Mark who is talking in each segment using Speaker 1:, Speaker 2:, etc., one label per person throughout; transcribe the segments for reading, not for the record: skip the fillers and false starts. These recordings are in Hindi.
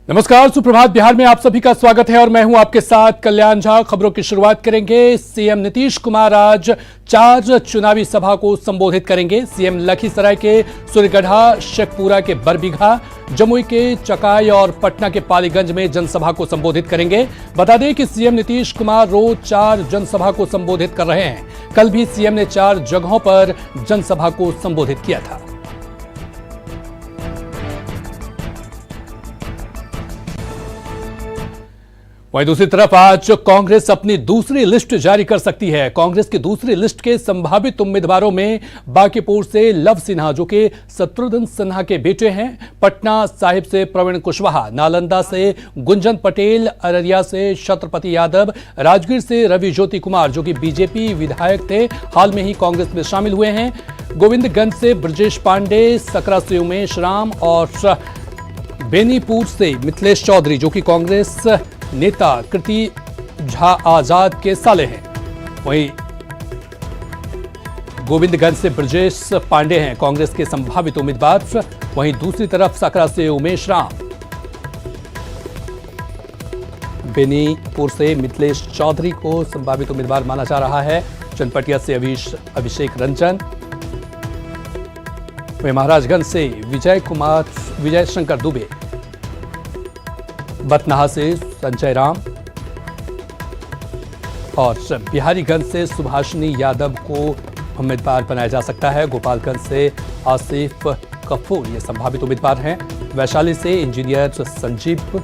Speaker 1: नमस्कार, सुप्रभात। बिहार में आप सभी का स्वागत है और मैं हूं आपके साथ कल्याण झा। खबरों की शुरुआत करेंगे। सीएम नीतीश कुमार आज 4 चुनावी सभा को संबोधित करेंगे। सीएम लखीसराय के सूर्यगढ़ा, शेखपुरा के बरबीघा, जमुई के चकाई और पटना के पालीगंज में जनसभा को संबोधित करेंगे। बता दें कि सीएम नीतीश कुमार रोज 4 जनसभा को संबोधित कर रहे हैं। कल भी सीएम ने 4 जगहों पर जनसभा को संबोधित किया था। वहीं दूसरी तरफ आज कांग्रेस अपनी दूसरी लिस्ट जारी कर सकती है। कांग्रेस की दूसरी लिस्ट के संभावित उम्मीदवारों में बांकीपुर से लव सिन्हा, जो कि शत्रुघ्न सिन्हा के बेटे हैं, पटना साहिब से प्रवीण कुशवाहा, नालंदा से गुंजन पटेल, अररिया से छत्रपति यादव, राजगीर से रवि ज्योति कुमार, जो कि बीजेपी विधायक थे, हाल में ही कांग्रेस में शामिल हुए हैं, गोविंदगंज से ब्रजेश पांडे, सकरा से उमेश राम और बेनीपुर से मिथिलेश चौधरी, जो कि कांग्रेस नेता कृति झा आजाद के साले हैं। वहीं गोविंदगंज से ब्रजेश पांडे हैं कांग्रेस के संभावित उम्मीदवार। वहीं दूसरी तरफ सकरा से उमेश राम, बेनीपुर से मिथिलेश चौधरी को संभावित उम्मीदवार माना जा रहा है। चनपटिया से अभिषेक रंजन, वहीं महाराजगंज से विजय शंकर दुबे, बतनाहा से संजय राम और बिहारीगंज से सुभाषिनी यादव को उम्मीदवार बनाया जा सकता है। गोपालगंज से आसिफ कपूर ये संभावित उम्मीदवार हैं। वैशाली से इंजीनियर संजीव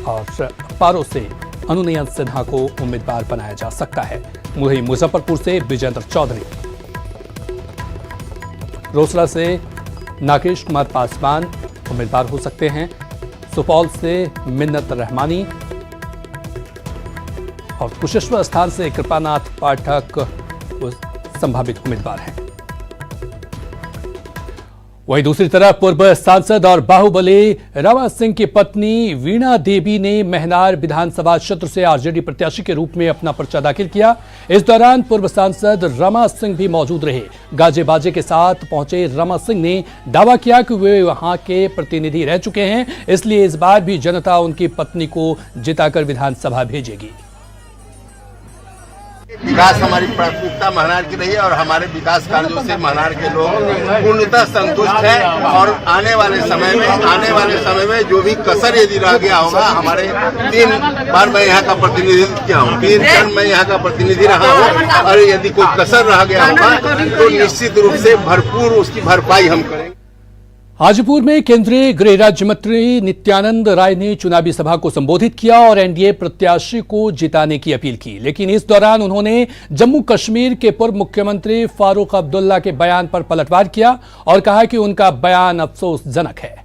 Speaker 1: और पारो से अनुनयन सिन्हा को उम्मीदवार बनाया जा सकता है। वहीं मुजफ्फरपुर से विजेंद्र चौधरी, रोसड़ा से नागेश कुमार पासवान उम्मीदवार हो सकते हैं। सुपौल से मिन्नत रहमानी और कुशेश्वर स्थान से कृपानाथ पाठक संभावित उम्मीदवार हैं। वहीं दूसरी तरफ पूर्व सांसद और बाहुबली रमा सिंह की पत्नी वीणा देवी ने महनार विधानसभा क्षेत्र से आरजेडी प्रत्याशी के रूप में अपना पर्चा दाखिल किया। इस दौरान पूर्व सांसद रमा सिंह भी मौजूद रहे। गाजे बाजे के साथ पहुंचे रमा सिंह ने दावा किया कि वे वहां के प्रतिनिधि रह चुके हैं, इसलिए इस बार भी जनता उनकी पत्नी को जिताकर विधानसभा भेजेगी।
Speaker 2: विकास हमारी प्राथमिकता महनार की रही है और हमारे विकास कार्यों से महनार के लोग पूर्णतः संतुष्ट हैं। और आने वाले समय में जो भी कसर यदि रह गया होगा, हमारे 3 बार मैं यहाँ का प्रतिनिधित्व किया हूँ, 3 टर्म मैं यहाँ का प्रतिनिधि रहा हूँ, और यदि कोई कसर रह गया होगा तो निश्चित रूप से भरपूर उसकी भरपाई हम करेंगे।
Speaker 1: हाजीपुर में केंद्रीय गृह राज्य मंत्री नित्यानंद राय ने चुनावी सभा को संबोधित किया और एनडीए प्रत्याशी को जिताने की अपील की। लेकिन इस दौरान उन्होंने जम्मू कश्मीर के पूर्व मुख्यमंत्री फारूक अब्दुल्ला के बयान पर पलटवार किया और कहा कि उनका बयान अफसोसजनक है।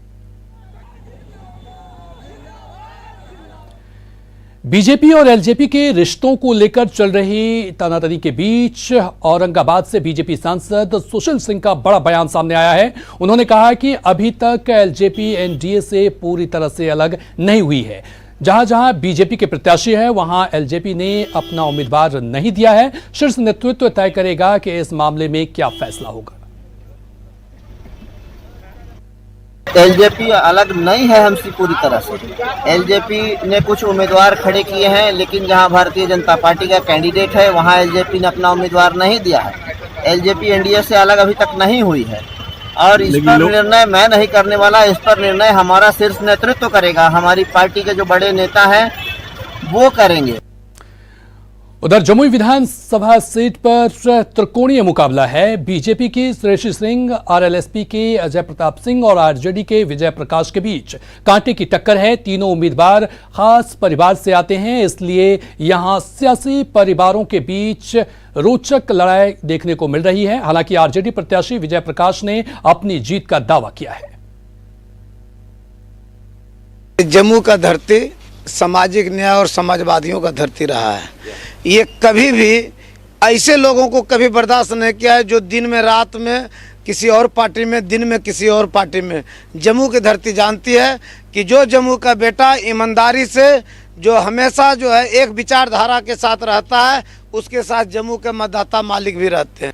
Speaker 1: बीजेपी और एलजेपी के रिश्तों को लेकर चल रही तनातनी के बीच औरंगाबाद से बीजेपी सांसद सुशील सिंह का बड़ा बयान सामने आया है। उन्होंने कहा कि अभी तक एलजेपी एनडीए से पूरी तरह से अलग नहीं हुई है। जहां जहां बीजेपी के प्रत्याशी है, वहां एलजेपी ने अपना उम्मीदवार नहीं दिया है। शीर्ष नेतृत्व तय करेगा कि इस मामले में क्या फैसला होगा।
Speaker 3: एलजेपी अलग नहीं है हमसे पूरी तरह से। एलजेपी ने कुछ उम्मीदवार खड़े किए हैं, लेकिन जहां भारतीय जनता पार्टी का कैंडिडेट है वहां एलजेपी ने अपना उम्मीदवार नहीं दिया है। एलजेपी एनडीए से अलग अभी तक नहीं हुई है और इस पर निर्णय मैं नहीं करने वाला। इस पर निर्णय हमारा शीर्ष नेतृत्व करेगा। हमारी पार्टी के जो बड़े नेता हैं वो करेंगे।
Speaker 1: उधर जमुई विधानसभा सीट पर त्रिकोणीय मुकाबला है। बीजेपी की श्रेयसी सिंह, आरएलएसपी के अजय प्रताप सिंह और आरजेडी के विजय प्रकाश के बीच कांटे की टक्कर है। तीनों उम्मीदवार खास परिवार से आते हैं, इसलिए यहां सियासी परिवारों के बीच रोचक लड़ाई देखने को मिल रही है। हालांकि आरजेडी प्रत्याशी विजय प्रकाश ने अपनी जीत का दावा किया है।
Speaker 4: जम्मू का धरती सामाजिक न्याय और समाजवादियों का धरती रहा है। ये कभी भी ऐसे लोगों को कभी बर्दाश्त नहीं किया है जो दिन में रात में किसी और पार्टी में, दिन में किसी और पार्टी में। जम्मू की धरती जानती है कि जो जम्मू का बेटा ईमानदारी से, जो हमेशा जो है एक विचारधारा के साथ रहता है, उसके साथ जम्मू के मतदाता मालिक भी रहते हैं।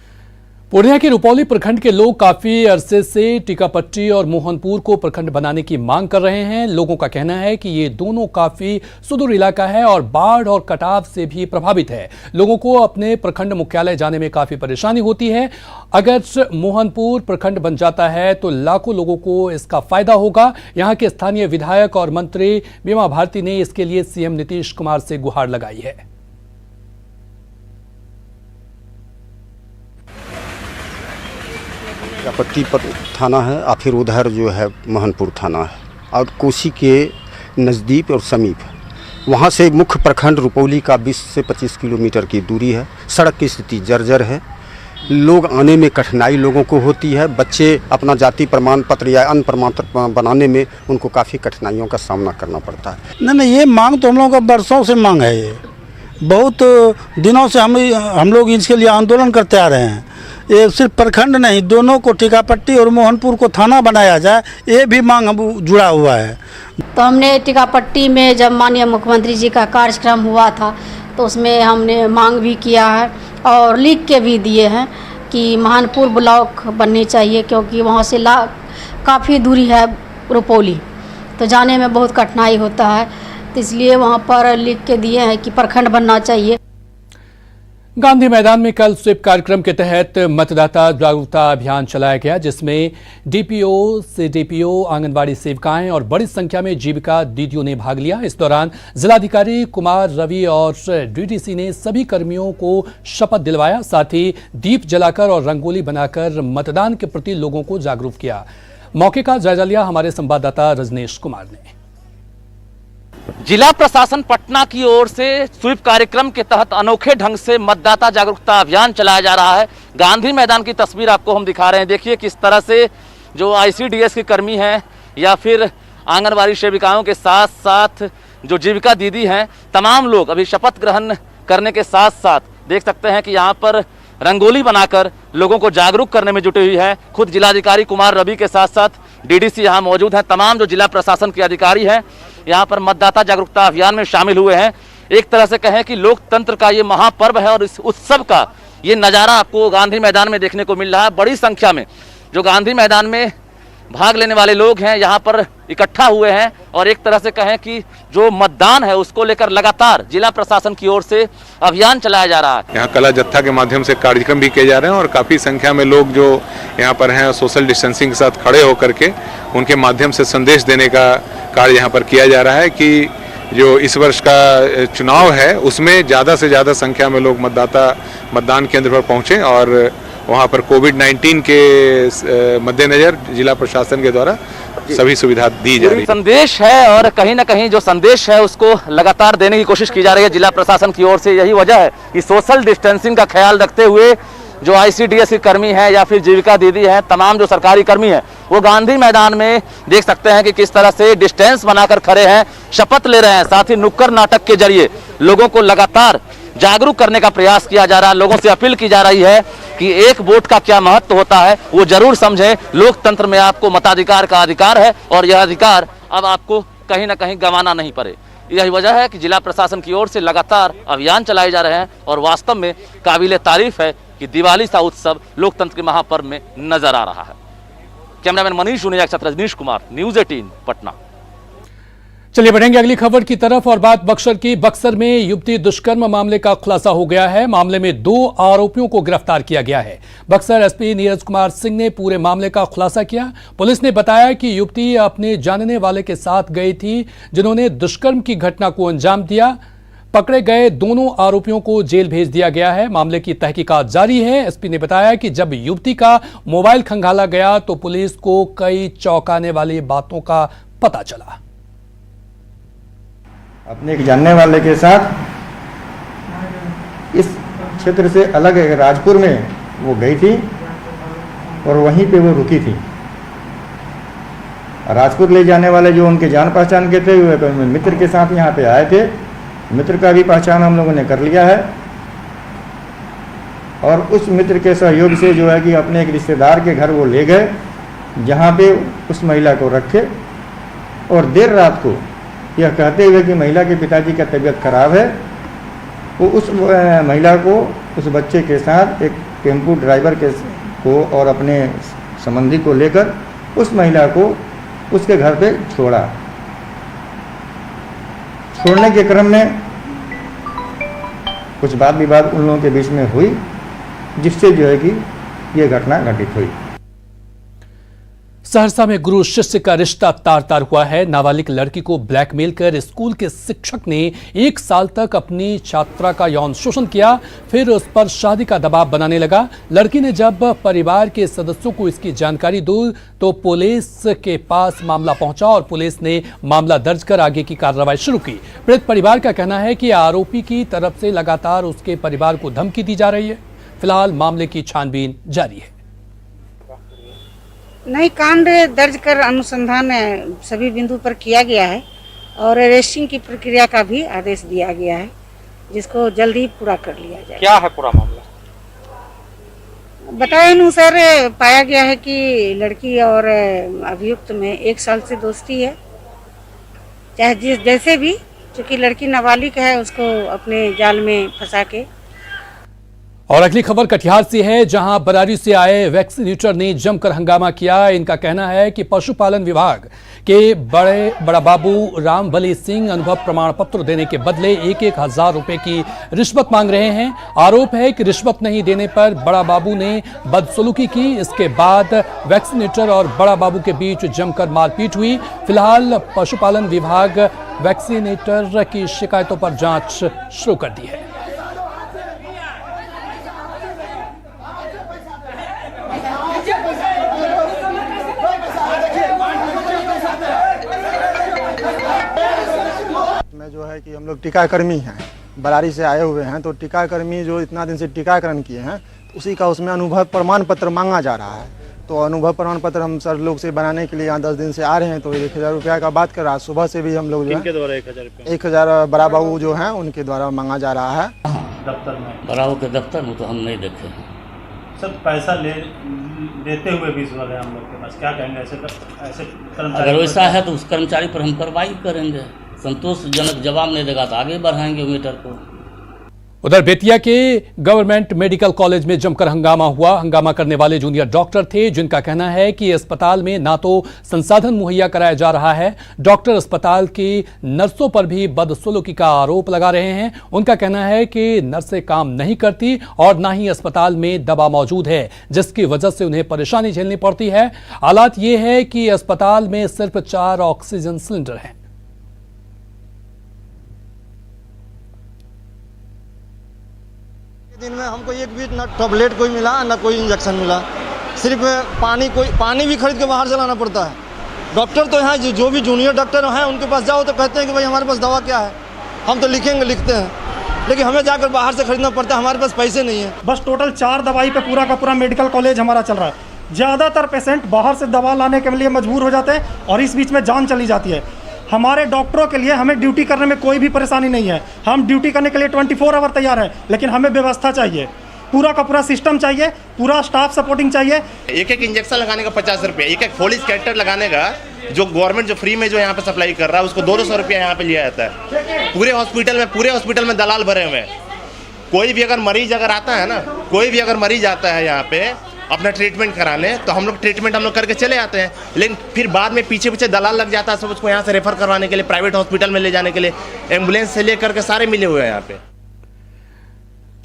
Speaker 1: पूर्णिया के रुपौली प्रखंड के लोग काफी अरसे से टीकापट्टी और मोहनपुर को प्रखंड बनाने की मांग कर रहे हैं। लोगों का कहना है कि ये दोनों काफी सुदूर इलाका है और बाढ़ और कटाव से भी प्रभावित है। लोगों को अपने प्रखंड मुख्यालय जाने में काफी परेशानी होती है। अगर मोहनपुर प्रखंड बन जाता है तो लाखों लोगों को इसका फायदा होगा। यहाँ के स्थानीय विधायक और मंत्री बीमा भारती ने इसके लिए सीएम नीतीश कुमार से गुहार लगाई है।
Speaker 5: पट्टी पर थाना है और फिर उधर जो है मोहनपुर थाना है और कोसी के नज़दीक और समीप है। वहाँ से मुख्य प्रखंड रुपौली का 20 से 25 किलोमीटर की दूरी है। सड़क की स्थिति जर्जर है। लोग आने में कठिनाई लोगों को होती है। बच्चे अपना जाति प्रमाण पत्र या अन्य प्रमाण पत्र बनाने में उनको काफ़ी कठिनाइयों का सामना करना पड़ता है।
Speaker 6: नहीं, ये मांग तो हम लोगों का बरसों से मांग है। ये बहुत दिनों से हम लोग इसके लिए आंदोलन करते आ रहे हैं। ये सिर्फ प्रखंड नहीं, दोनों को टीकापट्टी और मोहनपुर को थाना बनाया जाए, ये भी मांग जुड़ा हुआ है।
Speaker 7: तो हमने टीकापट्टी में जब माननीय मुख्यमंत्री जी का कार्यक्रम हुआ था तो उसमें हमने मांग भी किया है और लिख के भी दिए हैं कि मोहनपुर ब्लॉक बननी चाहिए, क्योंकि वहाँ से काफ़ी दूरी है रुपौली, तो जाने में बहुत कठिनाई होता है। तो इसलिए वहाँ पर लिख के दिए हैं कि प्रखंड बनना चाहिए।
Speaker 1: गांधी मैदान में कल स्वीप कार्यक्रम के तहत मतदाता जागरूकता अभियान चलाया गया, जिसमें डीपीओ से डीपीओ, आंगनबाड़ी सेविकाएं और बड़ी संख्या में जीविका दीदियों ने भाग लिया। इस दौरान जिलाधिकारी कुमार रवि और डीडीसी ने सभी कर्मियों को शपथ दिलवाया। साथ ही दीप जलाकर और रंगोली बनाकर मतदान के प्रति लोगों को जागरूक किया। मौके का जायजा लिया हमारे संवाददाता रजनीश कुमार ने।
Speaker 8: जिला प्रशासन पटना की ओर से स्वीप कार्यक्रम के तहत अनोखे ढंग से मतदाता जागरूकता अभियान चलाया जा रहा है। गांधी मैदान की तस्वीर आपको हम दिखा रहे हैं। देखिए किस तरह से जो आईसीडीएस के कर्मी हैं या फिर आंगनबाड़ी सेविकाओं के साथ साथ जो जीविका दीदी हैं, तमाम लोग अभी शपथ ग्रहण करने के साथ साथ देख सकते हैं कि यहाँ पर रंगोली बनाकर लोगों को जागरूक करने में जुटी हुई है। खुद जिलाधिकारी कुमार रवि के साथ साथ डीडीसी यहाँ मौजूद हैं। तमाम जो जिला प्रशासन के अधिकारी हैं यहाँ पर मतदाता जागरूकता अभियान में शामिल हुए हैं। एक तरह से कहें कि लोकतंत्र का ये महापर्व है और इस उत्सव का ये नज़ारा आपको गांधी मैदान में देखने को मिल रहा है। बड़ी संख्या में जो गांधी मैदान में भाग लेने वाले लोग हैं यहाँ पर इकट्ठा हुए हैं और एक तरह से कहें कि जो मतदान है उसको लेकर लगातार जिला प्रशासन की ओर से अभियान चलाया जा रहा है।
Speaker 9: यहाँ कला जत्था के माध्यम से कार्यक्रम भी किए जा रहे हैं और काफ़ी संख्या में लोग जो यहाँ पर हैं सोशल डिस्टेंसिंग के साथ खड़े होकर के उनके माध्यम से संदेश देने का कार्य यहाँ पर किया जा रहा है कि जो इस वर्ष का चुनाव है उसमें ज़्यादा से ज़्यादा संख्या में लोग मतदान केंद्र पर पहुँचें और वहाँ पर कोविड-19 के मद्देनजर जिला प्रशासन के द्वारा सभी सुविधा दी जा रही है।
Speaker 8: संदेश है और कहीं ना कहीं जो संदेश है उसको लगातार देने की कोशिश की जा रही है जिला प्रशासन की ओर से। यही वजह है कि सोशल डिस्टेंसिंग का ख्याल रखते हुए जो आईसीडीएस के कर्मी हैं या फिर जीविका दीदी हैं, तमाम जो सरकारी कर्मी हैं, वो गांधी मैदान में देख सकते हैं कि किस तरह से डिस्टेंस बनाकर खड़े हैं, शपथ ले रहे हैं। साथ ही नुक्कड़ नाटक के जरिए लोगों को लगातार जागरूक करने का प्रयास किया जा रहा है। लोगों से अपील की जा रही है कि एक वोट का क्या महत्व होता है वो जरूर समझें। लोकतंत्र में आपको मताधिकार का अधिकार है और यह अधिकार अब आपको कहीं ना कहीं गंवाना नहीं पड़े। यही वजह है कि जिला प्रशासन की ओर से लगातार अभियान चलाए जा रहे हैं और वास्तव में काबिले तारीफ है कि दिवाली सा उत्सव लोकतंत्र के महापर्व में नजर आ रहा है। कैमरामैन मनीष उनिया के साथ रजनीश कुमार, न्यूज़ 18 पटना।
Speaker 1: चलिए बढ़ेंगे अगली खबर की तरफ और बात बक्सर की। बक्सर में युवती दुष्कर्म मामले का खुलासा हो गया है। मामले में 2 आरोपियों को गिरफ्तार किया गया है। बक्सर एसपी नीरज कुमार सिंह ने पूरे मामले का खुलासा किया। पुलिस ने बताया कि युवती अपने जानने वाले के साथ गई थी जिन्होंने दुष्कर्म की घटना को अंजाम दिया। पकड़े गए दोनों आरोपियों को जेल भेज दिया गया है। मामले की तहकीकात जारी है। एसपी ने बताया कि जब युवती का मोबाइल खंगाला गया तो पुलिस को कई चौंकाने वाली बातों का पता चला।
Speaker 10: अपने एक जानने वाले के साथ इस क्षेत्र से अलग एक राजपुर में वो गई थी और वहीं पे वो रुकी थी। राजपुर ले जाने वाले जो उनके जान पहचान के थे वे मित्र के साथ यहाँ पे आए थे। मित्र का भी पहचान हम लोगों ने कर लिया है और उस मित्र के सहयोग से जो है कि अपने एक रिश्तेदार के घर वो ले गए, जहाँ पे उस महिला को रखे और देर रात को यह कहते हुए कि महिला के पिताजी का तबीयत खराब है, वो उस महिला को उस बच्चे के साथ एक टेम्पू ड्राइवर के को और अपने संबंधी को लेकर उस महिला को उसके घर पे छोड़ा। छोड़ने के क्रम में कुछ वाद विवाद उन लोगों के बीच में हुई, जिससे जो है कि ये घटना घटित हुई।
Speaker 1: सहरसा में गुरु शिष्य का रिश्ता तार तार हुआ है। नाबालिग लड़की को ब्लैकमेल कर स्कूल के शिक्षक ने 1 साल तक अपनी छात्रा का यौन शोषण किया, फिर उस पर शादी का दबाव बनाने लगा। लड़की ने जब परिवार के सदस्यों को इसकी जानकारी दी तो पुलिस के पास मामला पहुंचा और पुलिस ने मामला दर्ज कर आगे की कार्रवाई शुरू की। पीड़ित परिवार का कहना है कि आरोपी की तरफ से लगातार उसके परिवार को धमकी दी जा रही है। फिलहाल मामले की छानबीन जारी है।
Speaker 11: नई कांड दर्ज कर अनुसंधान सभी बिंदु पर किया गया है और अरेस्टिंग की प्रक्रिया का भी आदेश दिया गया है, जिसको जल्द ही पूरा कर लिया जाए।
Speaker 8: क्या है पूरा मामला?
Speaker 11: बताए अनुसार पाया गया है कि लड़की और अभियुक्त में 1 साल से दोस्ती है। चाहे जैसे भी, चूंकि लड़की नाबालिग है, उसको अपने जाल में फंसा के।
Speaker 1: और अगली खबर कटिहार से है, जहां बरारी से आए वैक्सीनेटर ने जमकर हंगामा किया। इनका कहना है कि पशुपालन विभाग के बड़ा बाबू रामबली सिंह अनुभव प्रमाण पत्र देने के बदले 1-1 हजार रुपए की रिश्वत मांग रहे हैं। आरोप है कि रिश्वत नहीं देने पर बड़ा बाबू ने बदसलूकी की। इसके बाद वैक्सीनेटर और बड़ा बाबू के बीच जमकर मारपीट हुई। फिलहाल पशुपालन विभाग वैक्सीनेटर की शिकायतों पर जांच शुरू कर दी है।
Speaker 12: जो है कि हम लोग टीकाकर्मी हैं, बरारी से आए हुए हैं, तो टीकाकर्मी जो इतना दिन से टीकाकरण किए हैं, तो उसी का उसमें अनुभव प्रमाण पत्र मांगा जा रहा है। तो अनुभव प्रमाण पत्र हम सर लोग से बनाने के लिए यहाँ 10 दिन से आ रहे हैं। तो 1000 रुपया का बात कर रहा है। सुबह से भी हम लोग जो है 1000 बड़ा बाबू जो है उनके द्वारा मांगा जा रहा है।
Speaker 13: दफ्तर में,
Speaker 14: बराबर के दफ्तर में तो हम नहीं देखे हैं
Speaker 13: सर। पैसा देते हुए भी इस वाले हम लोग के पास क्या कहेंगे ऐसे कर्मचारी?
Speaker 14: अगर वैसा है तो उस कर्मचारी पर हम कार्रवाई करेंगे। संतोषजनक जवाब नहीं देगा तो आगे बढ़ाएंगे मीटर को।
Speaker 1: उधर बेतिया के गवर्नमेंट मेडिकल कॉलेज में जमकर हंगामा हुआ। हंगामा करने वाले जूनियर डॉक्टर थे, जिनका कहना है कि अस्पताल में ना तो संसाधन मुहैया कराया जा रहा है, डॉक्टर अस्पताल की नर्सों पर भी बदसलूकी का आरोप लगा रहे हैं। उनका कहना है कि नर्सें काम नहीं करती और ना ही अस्पताल में दवा मौजूद है, जिसकी वजह से उन्हें परेशानी झेलनी पड़ती है। हालात ये है कि अस्पताल में सिर्फ 4 ऑक्सीजन सिलेंडर हैं।
Speaker 12: दिन में हमको एक भी न टैबलेट कोई मिला, न कोई इंजेक्शन मिला। सिर्फ पानी भी खरीद के बाहर से लाना पड़ता है। डॉक्टर तो यहाँ जो भी जूनियर डॉक्टर हैं उनके पास जाओ तो कहते हैं कि भाई हमारे पास दवा क्या है, हम तो लिखते हैं, लेकिन हमें जाकर बाहर से खरीदना पड़ता है, हमारे पास पैसे नहीं है।
Speaker 13: बस टोटल 4 दवाई पे पूरा का पूरा मेडिकल कॉलेज हमारा चल रहा है। ज़्यादातर पेशेंट बाहर से दवा लाने के लिए मजबूर हो जाते हैं और इस बीच में जान चली जाती है। हमारे डॉक्टरों के लिए हमें ड्यूटी करने में कोई भी परेशानी नहीं है। हम ड्यूटी करने के लिए 24 आवर तैयार हैं, लेकिन हमें व्यवस्था चाहिए, पूरा का पूरा सिस्टम चाहिए, पूरा स्टाफ सपोर्टिंग चाहिए।
Speaker 2: एक इंजेक्शन लगाने का 50 रुपये, एक फोलिस कैरेक्टर लगाने का जो गवर्नमेंट जो फ्री में जो यहाँ पे सप्लाई कर रहा है उसको 200 रुपया यहाँ पे लिया जाता है। पूरे हॉस्पिटल में दलाल भरे हुए हैं। कोई भी अगर मरीज आता है ना, कोई भी अगर मरीज आता है यहाँ पे अपना ट्रीटमेंट कराने, तो हम लोग ट्रीटमेंट करके चले आते हैं, लेकिन फिर बाद में पीछे दलाल लग जाता है सब उसको यहाँ से रेफर करवाने के लिए, प्राइवेट हॉस्पिटल में ले जाने के लिए। एम्बुलेंस से लेकर के सारे मिले हुए हैं यहाँ पे।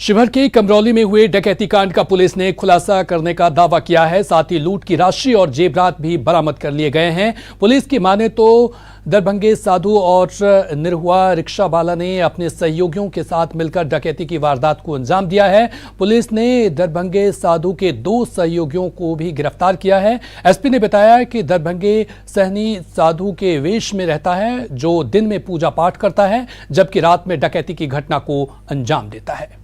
Speaker 1: शिवहर के कमरौली में हुए डकैती कांड का पुलिस ने खुलासा करने का दावा किया है। साथ ही लूट की राशि और जेवरात भी बरामद कर लिए गए हैं। पुलिस की माने तो दरभंगे साधु और निरहुआ रिक्शा वाला ने अपने सहयोगियों के साथ मिलकर डकैती की वारदात को अंजाम दिया है। पुलिस ने दरभंगे साधु के 2 सहयोगियों को भी गिरफ्तार किया है। एसपी ने बताया कि दरभंगे सहनी साधु के वेश में रहता है, जो दिन में पूजा पाठ करता है, जबकि रात में डकैती की घटना को अंजाम देता है।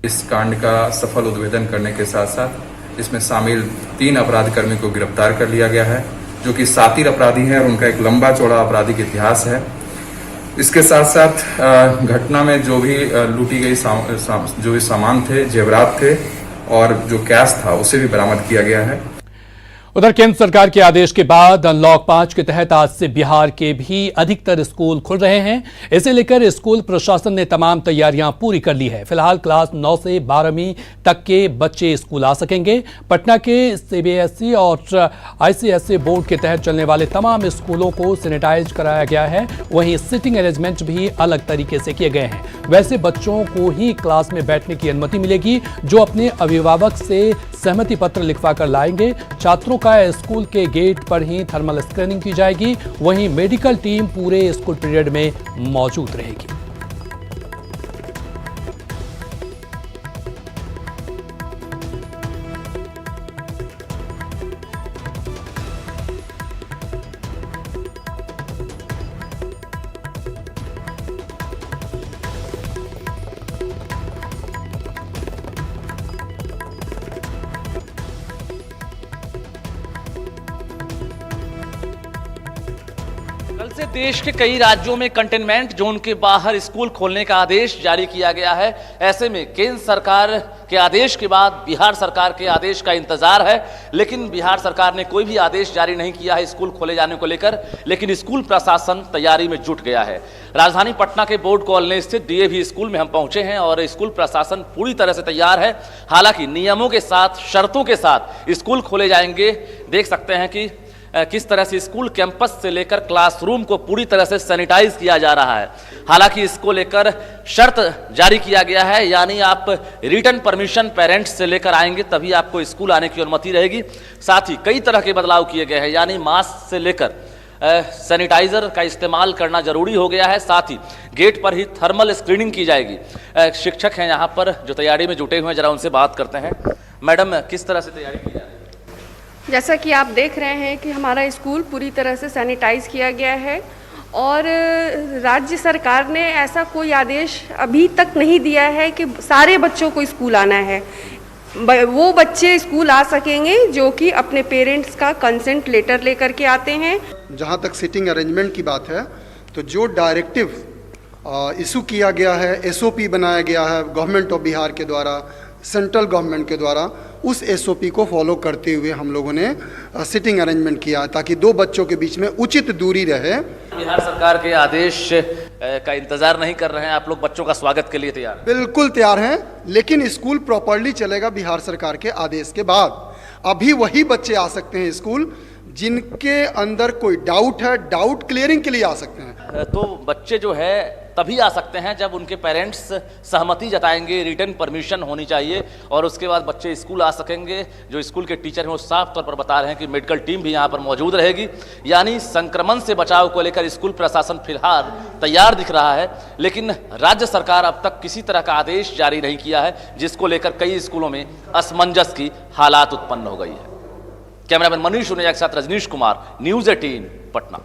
Speaker 15: इस कांड का सफल उद्भेदन करने के साथ साथ इसमें शामिल 3 अपराध कर्मी को गिरफ्तार कर लिया गया है, जो कि सातिर अपराधी हैं और उनका एक लंबा चौड़ा आपराधिक इतिहास है। इसके साथ साथ घटना में जो भी लूटी गई जो भी सामान थे, जेवरात थे और जो कैश था, उसे भी बरामद किया गया है।
Speaker 1: उधर केंद्र सरकार के आदेश के बाद अनलॉक 5 के तहत आज से बिहार के भी अधिकतर स्कूल खुल रहे हैं। इसे लेकर स्कूल प्रशासन ने तमाम तैयारियां पूरी कर ली है। फिलहाल क्लास 9 से 12वीं तक के बच्चे स्कूल आ सकेंगे। पटना के सीबीएसई और आईसीएसई बोर्ड के तहत चलने वाले तमाम स्कूलों को सैनिटाइज कराया गया है। वहीं सिटिंग अरेंजमेंट भी अलग तरीके से किए गए हैं। वैसे बच्चों को ही क्लास में बैठने की अनुमति मिलेगी जो अपने अभिभावक से सहमति पत्र लिखवा कर लाएंगे। छात्रों का स्कूल के गेट पर ही थर्मल स्क्रीनिंग की जाएगी। वहीं मेडिकल टीम पूरे स्कूल पीरियड में मौजूद रहेगी।
Speaker 8: कल से देश के कई राज्यों में कंटेनमेंट जोन के बाहर स्कूल खोलने का आदेश जारी किया गया है। ऐसे में केंद्र सरकार के आदेश के बाद बिहार सरकार के आदेश का इंतजार है, लेकिन बिहार सरकार ने कोई भी आदेश जारी नहीं किया है स्कूल खोले जाने को लेकर। लेकिन स्कूल प्रशासन तैयारी में जुट गया है। राजधानी पटना के बोर्ड कॉलोनी स्थित डीएवी स्कूल में हम पहुंचे हैं और स्कूल प्रशासन पूरी तरह से तैयार है। हालांकि नियमों के साथ, शर्तों के साथ स्कूल खोले जाएंगे। देख सकते हैं कि किस तरह से स्कूल कैंपस से लेकर क्लासरूम को पूरी तरह से सैनिटाइज किया जा रहा है। हालांकि इसको लेकर शर्त जारी किया गया है, यानी आप रिटर्न परमिशन पेरेंट्स से लेकर आएंगे तभी आपको स्कूल आने की अनुमति रहेगी। साथ ही कई तरह के बदलाव किए गए हैं, यानी मास्क से लेकर सैनिटाइजर का इस्तेमाल करना जरूरी हो गया है। साथ ही गेट पर ही थर्मल स्क्रीनिंग की जाएगी। शिक्षक हैं यहाँ पर जो तैयारी में जुटे हुए हैं, जरा उनसे बात करते हैं। मैडम, किस तरह से तैयारी की जा रही है?
Speaker 16: जैसा कि आप देख रहे हैं कि हमारा स्कूल पूरी तरह से सैनिटाइज किया गया है और राज्य सरकार ने ऐसा कोई आदेश अभी तक नहीं दिया है कि सारे बच्चों को स्कूल आना है। वो बच्चे स्कूल आ सकेंगे जो कि अपने पेरेंट्स का कंसेंट लेटर लेकर के आते हैं।
Speaker 17: जहाँ तक सिटिंग अरेंजमेंट की बात है, तो जो डायरेक्टिव इशू किया गया है, एसओपी बनाया गया है गवर्नमेंट ऑफ बिहार के द्वारा, सेंट्रल गवर्नमेंट के द्वारा, उस एसओपी को फॉलो करते हुए हम लोगों ने सिटिंग अरेंजमेंट किया ताकि दो बच्चों के बीच में उचित दूरी रहे।
Speaker 8: बिहार सरकार के आदेश का इंतजार नहीं कर रहे हैं आप लोग? बच्चों का स्वागत के लिए तैयार?
Speaker 17: बिल्कुल तैयार हैं, लेकिन स्कूल प्रॉपर्ली चलेगा बिहार सरकार के आदेश के बाद। अभी वही बच्चे आ सकते हैं स्कूल जिनके अंदर कोई डाउट है, डाउट क्लियरिंग के लिए आ सकते हैं।
Speaker 8: तो बच्चे जो है तभी आ सकते हैं जब उनके पेरेंट्स सहमति जताएंगे, रिटर्न परमिशन होनी चाहिए और उसके बाद बच्चे स्कूल आ सकेंगे। जो स्कूल के टीचर हैं वो साफ तौर पर बता रहे हैं कि मेडिकल टीम भी यहाँ पर मौजूद रहेगी। यानी संक्रमण से बचाव को लेकर स्कूल प्रशासन फिलहाल तैयार दिख रहा है, लेकिन राज्य सरकार अब तक किसी तरह का आदेश जारी नहीं किया है, जिसको लेकर कई स्कूलों में असमंजस की हालात उत्पन्न हो गई है। कैमरामैन मनीष उनेजा के साथ रजनीश कुमार, न्यूज़ 18 पटना।